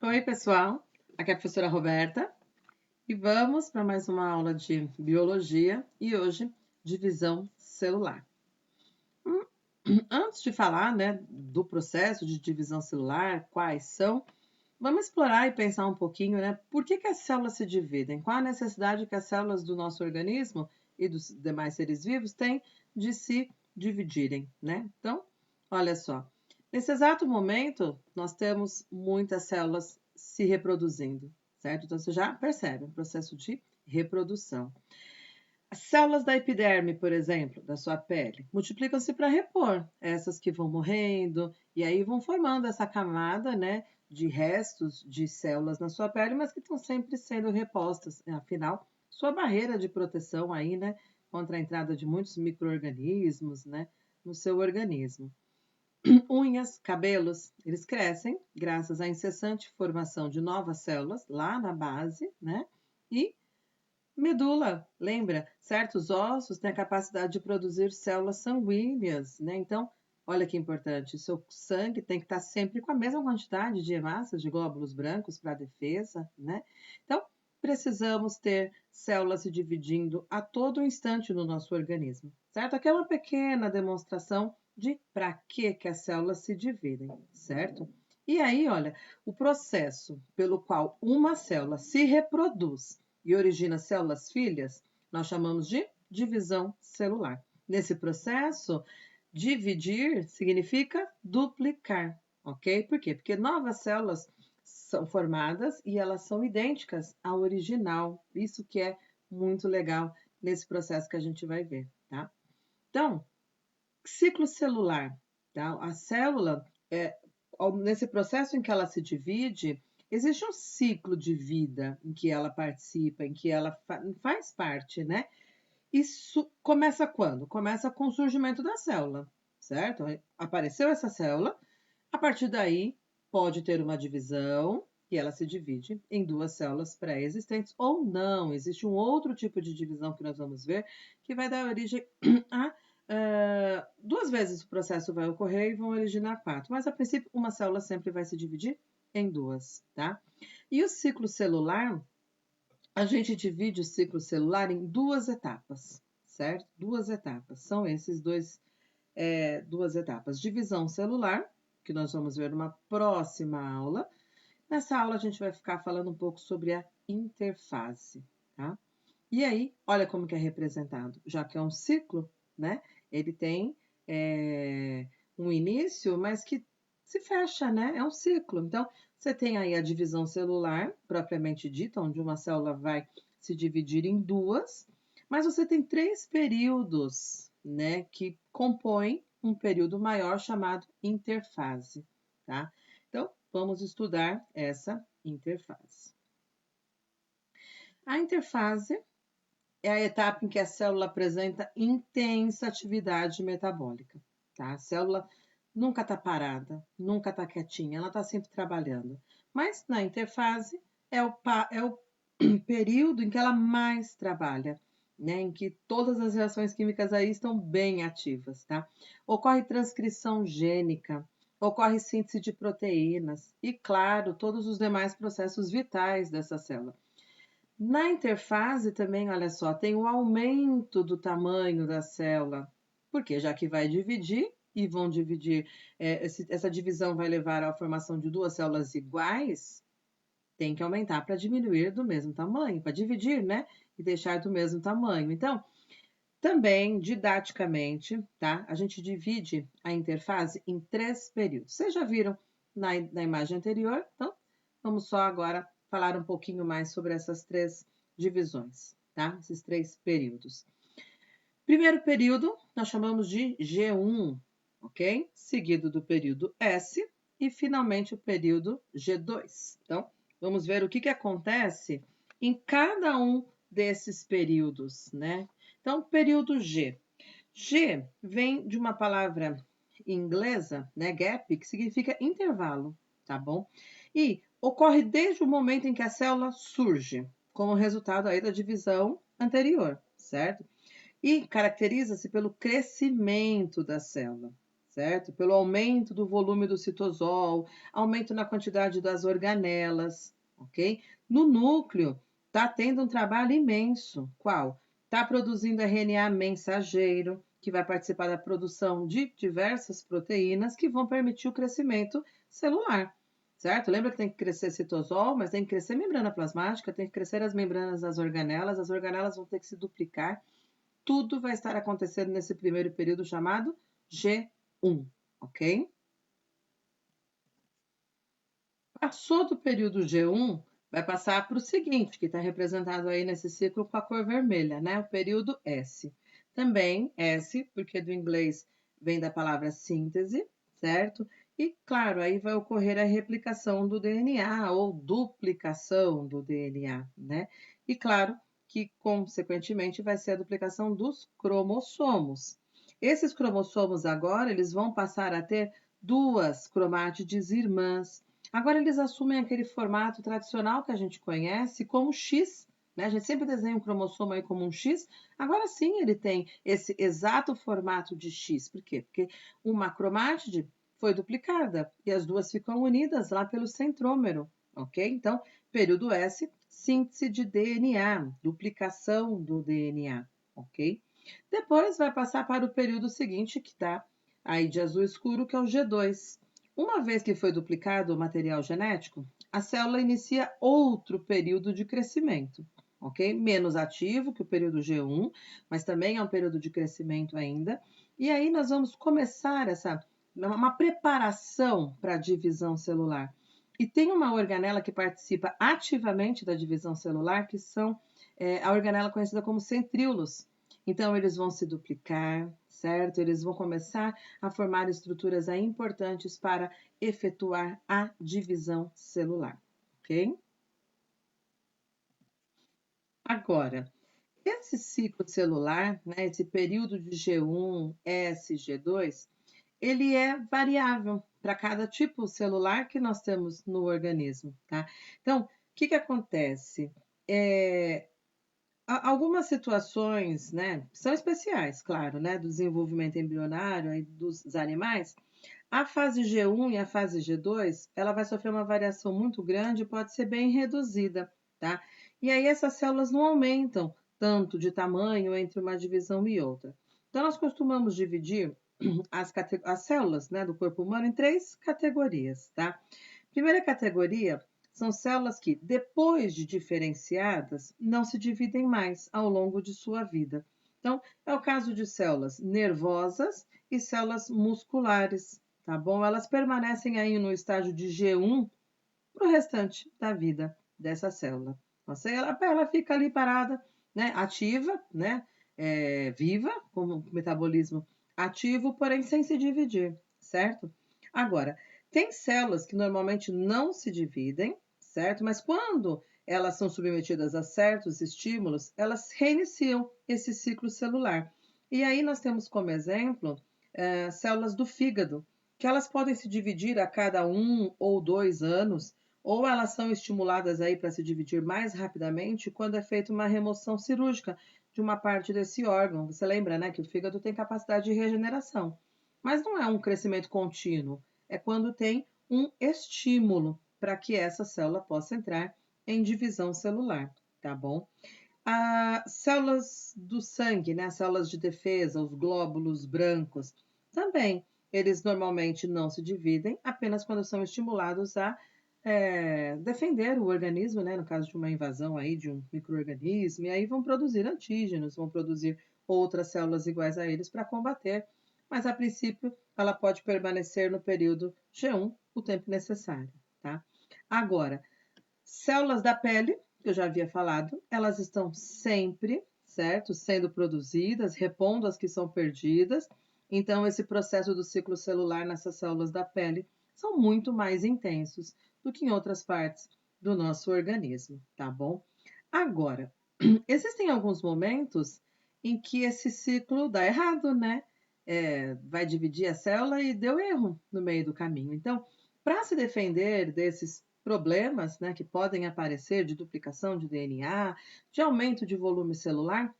Oi, pessoal. Aqui é a professora Roberta e vamos para mais uma aula de biologia e hoje divisão celular. Antes de falar, do processo de divisão celular, quais são, vamos explorar e pensar um pouquinho, por que as células se dividem? Qual a necessidade que as células do nosso organismo e dos demais seres vivos têm de se dividirem, né? Então, olha só. Nesse exato momento, nós temos muitas células se reproduzindo, certo? Então, você já percebe um processo de reprodução. As células da epiderme, por exemplo, da sua pele, multiplicam-se para repor essas que vão morrendo e aí vão formando essa camada, de restos de células na sua pele, mas que estão sempre sendo repostas. Afinal, sua barreira de proteção aí, contra a entrada de muitos micro-organismos, no seu organismo. Unhas, cabelos, eles crescem graças à incessante formação de novas células lá na base, E medula, lembra? Certos ossos têm a capacidade de produzir células sanguíneas, Então, olha que importante, seu sangue tem que estar sempre com a mesma quantidade de hemácias, de glóbulos brancos para a defesa, Então, precisamos ter células se dividindo a todo instante no nosso organismo, certo? Aqui é uma pequena demonstração de para que as células se dividem, certo? E aí, olha, o processo pelo qual uma célula se reproduz e origina células filhas, nós chamamos de divisão celular. Nesse processo, dividir significa duplicar, ok? Por quê? Porque novas células são formadas e elas são idênticas à original. Isso que é muito legal nesse processo que a gente vai ver, tá? Então, ciclo celular, tá? A célula, nesse processo em que ela se divide, existe um ciclo de vida em que ela participa, em que ela faz parte, Isso começa quando? Começa com o surgimento da célula, certo? Apareceu essa célula, a partir daí pode ter uma divisão e ela se divide em duas células pré-existentes ou não. Existe um outro tipo de divisão que nós vamos ver que vai dar origem a duas vezes o processo vai ocorrer e vão originar quatro, mas a princípio uma célula sempre vai se dividir em duas, tá? E o ciclo celular, a gente divide o ciclo celular em duas etapas, certo? Duas etapas, são esses duas etapas. Divisão celular, que nós vamos ver numa próxima aula. Nessa aula a gente vai ficar falando um pouco sobre a interfase, tá? E aí, olha como que é representado, já que é um ciclo, Ele tem um início, mas que se fecha, É um ciclo. Então, você tem aí a divisão celular, propriamente dita, onde uma célula vai se dividir em duas, mas você tem três períodos, que compõem um período maior chamado interfase, tá? Então, vamos estudar essa interfase. A interfase é a etapa em que a célula apresenta intensa atividade metabólica, tá? A célula nunca está parada, nunca está quietinha, ela está sempre trabalhando. Mas na interfase é o período em que ela mais trabalha, em que todas as reações químicas aí estão bem ativas, tá? Ocorre transcrição gênica, ocorre síntese de proteínas e, claro, todos os demais processos vitais dessa célula. Na interfase também, olha só, tem o aumento do tamanho da célula, porque já que vai dividir e vão dividir, essa divisão vai levar à formação de duas células iguais, tem que aumentar para diminuir do mesmo tamanho, para dividir, e deixar do mesmo tamanho. Então, também, didaticamente, tá? A gente divide a interfase em três períodos. Vocês já viram na imagem anterior, então vamos só agora falar um pouquinho mais sobre essas três divisões, tá? Esses três períodos. Primeiro período, nós chamamos de G1, ok? Seguido do período S e, finalmente, o período G2. Então, vamos ver o que acontece em cada um desses períodos, Então, período G. G vem de uma palavra inglesa, gap, que significa intervalo, tá bom? E ocorre desde o momento em que a célula surge, como resultado aí da divisão anterior, certo? E caracteriza-se pelo crescimento da célula, certo? Pelo aumento do volume do citosol, aumento na quantidade das organelas, ok? No núcleo, está tendo um trabalho imenso. Qual? Está produzindo RNA mensageiro, que vai participar da produção de diversas proteínas que vão permitir o crescimento celular, certo? Lembra que tem que crescer citosol, mas tem que crescer membrana plasmática, tem que crescer as membranas das organelas, as organelas vão ter que se duplicar. Tudo vai estar acontecendo nesse primeiro período chamado G1, ok? Passou do período G1, vai passar para o seguinte, que está representado aí nesse ciclo com a cor vermelha, né? O período S. Também S, porque do inglês vem da palavra síntese, certo? E, claro, aí vai ocorrer a replicação do DNA ou duplicação do DNA, né? E, claro, que, consequentemente, vai ser a duplicação dos cromossomos. Esses cromossomos agora, eles vão passar a ter duas cromátides irmãs. Agora eles assumem aquele formato tradicional que a gente conhece como X, né? A gente sempre desenha um cromossomo aí como um X. Agora sim ele tem esse exato formato de X. Por quê? Porque uma cromátide foi duplicada e as duas ficam unidas lá pelo centrômero, ok? Então, período S, síntese de DNA, duplicação do DNA, ok? Depois vai passar para o período seguinte, que está aí de azul escuro, que é o G2. Uma vez que foi duplicado o material genético, a célula inicia outro período de crescimento, ok? Menos ativo que o período G1, mas também é um período de crescimento ainda. E aí nós vamos começar uma preparação para a divisão celular. E tem uma organela que participa ativamente da divisão celular, que são a organela conhecida como centríolos. Então, eles vão se duplicar, certo? Eles vão começar a formar estruturas aí importantes para efetuar a divisão celular, ok? Agora, esse ciclo celular, né, esse período de G1, S, G2, ele é variável para cada tipo celular que nós temos no organismo, tá? Então, o que acontece? Algumas situações, né, são especiais, claro, né, do desenvolvimento embrionário e dos animais. A fase G1 e a fase G2, ela vai sofrer uma variação muito grande e pode ser bem reduzida, tá? E aí essas células não aumentam tanto de tamanho entre uma divisão e outra. Então, nós costumamos dividir as células, né, do corpo humano em três categorias, tá? Primeira categoria são células que, depois de diferenciadas, não se dividem mais ao longo de sua vida. Então, é o caso de células nervosas e células musculares, tá bom? Elas permanecem aí no estágio de G1 para o restante da vida dessa célula. Nossa, ela fica ali parada, né? Ativa, né? Viva, como metabolismo ativo, porém sem se dividir, certo? Agora, tem células que normalmente não se dividem, certo? Mas quando elas são submetidas a certos estímulos, elas reiniciam esse ciclo celular. E aí nós temos como exemplo células do fígado, que elas podem se dividir a cada 1 ou 2 anos, ou elas são estimuladas aí para se dividir mais rapidamente quando é feita uma remoção cirúrgica de uma parte desse órgão. Você lembra, né, que o fígado tem capacidade de regeneração. Mas não é um crescimento contínuo, é quando tem um estímulo para que essa célula possa entrar em divisão celular, tá bom? As células do sangue, né, as células de defesa, os glóbulos brancos, também eles normalmente não se dividem, apenas quando são estimulados a defender o organismo, né, no caso de uma invasão aí de um micro-organismo, e aí vão produzir antígenos, vão produzir outras células iguais a eles para combater, mas a princípio ela pode permanecer no período G1 o tempo necessário, tá? Agora, células da pele, que eu já havia falado, elas estão sempre, certo, sendo produzidas, repondo as que são perdidas. Então, esse processo do ciclo celular nessas células da pele são muito mais intensos do que em outras partes do nosso organismo, tá bom? Agora, existem alguns momentos em que esse ciclo dá errado, né? Vai dividir a célula e deu erro no meio do caminho. Então, para se defender desses problemas, né, que podem aparecer de duplicação de DNA, de aumento de volume celular,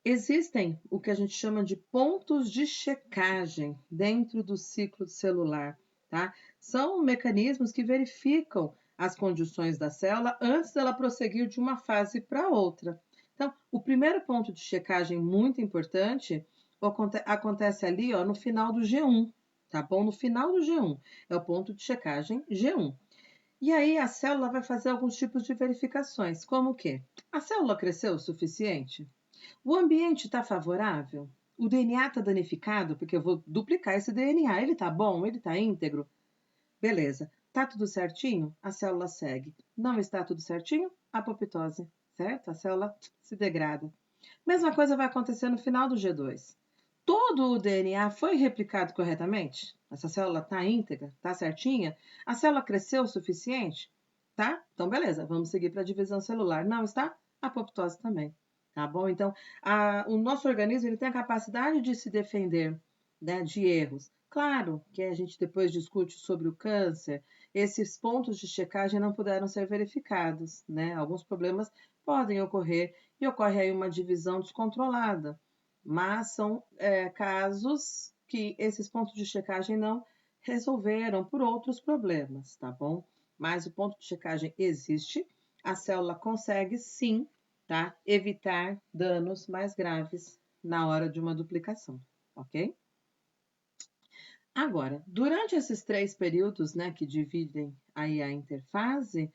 Existem o que a gente chama de pontos de checagem dentro do ciclo celular, tá? São mecanismos que verificam as condições da célula antes dela prosseguir de uma fase para outra. Então, o primeiro ponto de checagem muito importante acontece ali, ó, no final do G1, tá bom? No final do G1 é o ponto de checagem G1. E aí a célula vai fazer alguns tipos de verificações, como o quê? A célula cresceu o suficiente? O ambiente está favorável? O DNA está danificado? Porque eu vou duplicar esse DNA. Ele está bom? Ele está íntegro? Beleza. Tá tudo certinho? A célula segue. Não está tudo certinho? Apoptose, certo? A célula se degrada. Mesma coisa vai acontecer no final do G2. Todo o DNA foi replicado corretamente? Essa célula está íntegra? Está certinha? A célula cresceu o suficiente? Tá? Então, beleza. Vamos seguir para a divisão celular. Não está? Apoptose também. Tá bom? Então, o nosso organismo ele tem a capacidade de se defender, né, de erros. Claro que a gente depois discute sobre o câncer, esses pontos de checagem não puderam ser verificados, né? Alguns problemas podem ocorrer e ocorre aí uma divisão descontrolada, mas são casos que esses pontos de checagem não resolveram por outros problemas, tá bom? Mas o ponto de checagem existe, a célula consegue sim, tá? Evitar danos mais graves na hora de uma duplicação, ok? Agora, durante esses 3 períodos, né, que dividem aí a interfase,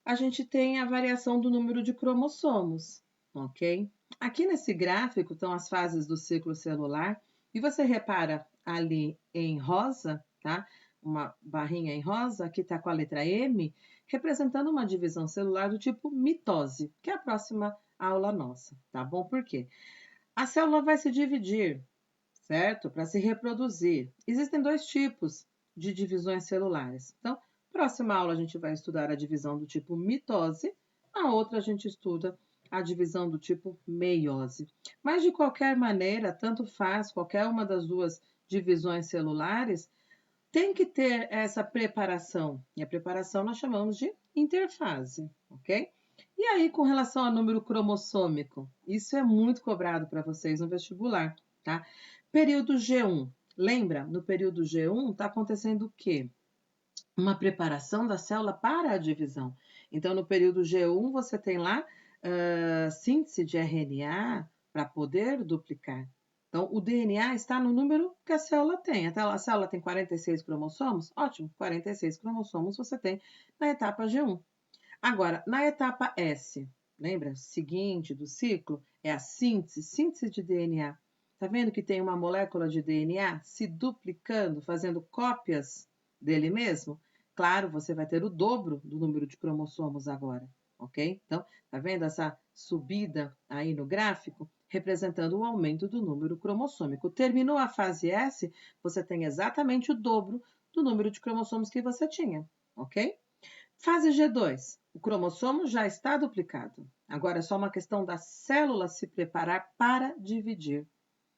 a gente tem a variação do número de cromossomos, ok? Aqui nesse gráfico estão as fases do ciclo celular e você repara ali em rosa, tá? Uma barrinha em rosa, aqui está com a letra M, representando uma divisão celular do tipo mitose, que é a próxima aula nossa, tá bom? Por quê? A célula vai se dividir, certo? Para se reproduzir. Existem 2 tipos de divisões celulares. Então, próxima aula a gente vai estudar a divisão do tipo mitose, a outra a gente estuda a divisão do tipo meiose. Mas de qualquer maneira, tanto faz, qualquer uma das duas divisões celulares tem que ter essa preparação. E a preparação nós chamamos de interfase, ok? E aí, com relação ao número cromossômico, isso é muito cobrado para vocês no vestibular, tá? Período G1. Lembra? No período G1 está acontecendo o quê? Uma preparação da célula para a divisão. Então, no período G1, você tem lá síntese de RNA para poder duplicar. Então, o DNA está no número que a célula tem. A célula tem 46 cromossomos? Ótimo, 46 cromossomos você tem na etapa G1. Agora, na etapa S, lembra? Seguinte do ciclo é a síntese de DNA. Tá vendo que tem uma molécula de DNA se duplicando, fazendo cópias dele mesmo? Claro, você vai ter o dobro do número de cromossomos agora, ok? Então, tá vendo essa subida aí no gráfico? Representando o aumento do número cromossômico. Terminou a fase S, você tem exatamente o dobro do número de cromossomos que você tinha, ok? Fase G2, o cromossomo já está duplicado. Agora é só uma questão da célula se preparar para dividir.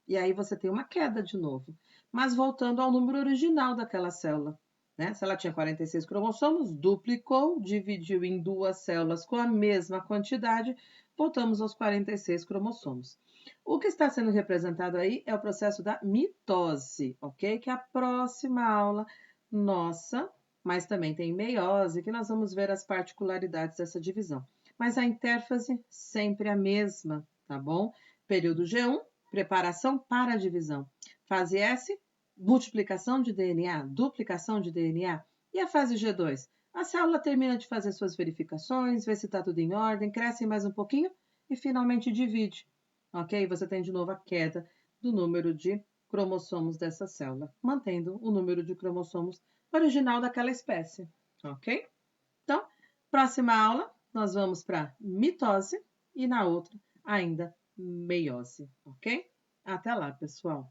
E aí você tem uma queda de novo. Mas voltando ao número original daquela célula. Né? Se ela tinha 46 cromossomos, duplicou, dividiu em 2 células com a mesma quantidade, voltamos aos 46 cromossomos. O que está sendo representado aí é o processo da mitose, ok? Que é a próxima aula nossa, mas também tem meiose, que nós vamos ver as particularidades dessa divisão. Mas a intérfase sempre a mesma, tá bom? Período G1, preparação para a divisão. Fase S, multiplicação de DNA, duplicação de DNA. E a fase G2? A célula termina de fazer suas verificações, vê se está tudo em ordem, cresce mais um pouquinho e finalmente divide. Ok? Você tem de novo a queda do número de cromossomos dessa célula, mantendo o número de cromossomos original daquela espécie. Ok? Então, próxima aula, nós vamos para mitose e na outra ainda meiose, ok? Até lá, pessoal!